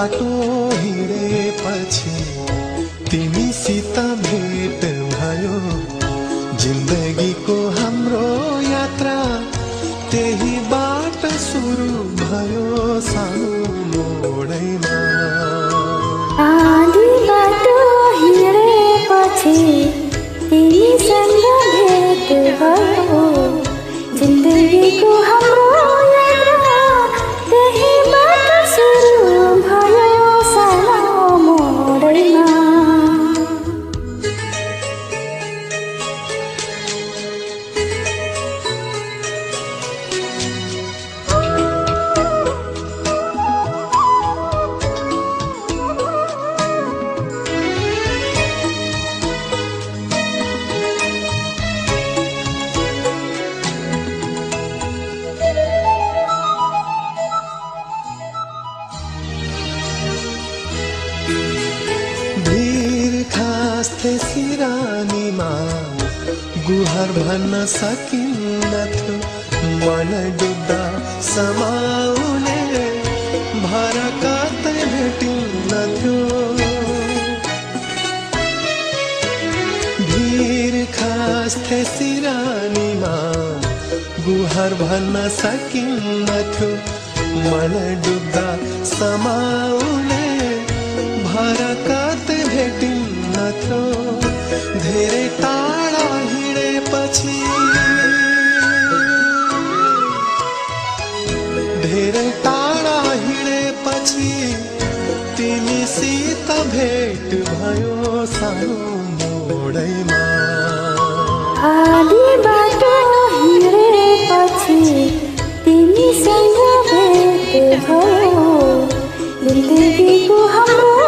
बाटो हिँडेपछि तिमीसित भेट भयो। जिन्दगीको हाम्रो यात्रा त्यही बाट सुरु भयो सानो मोडैमा। आधी बाटो हिँडेपछि तिमीसँग भेट भयो। जिन्दगीको हाम्रो यात्रा त्यही बाट सुरु भयो सानो मोडैमा। खास्थे सिरानीमा गुहार भन्न सकिन्नथ्यो। मन डुब्दा समाउने भर कतै भेटिन्नथ्यो। भिर खास्थे सिरानीमा गुहार भन्न सकिन्नथ्यो। मन डुब्दा समाउने भर कतै भेटिन्नथ्यो। धेरै टाढा हिँडेपछि तिमीसित भेट भयो सानो मोडैमा। आधी बाटो हिँडेपछि तिमीसँग भेट भयो। जिन्दगीको हाम्रो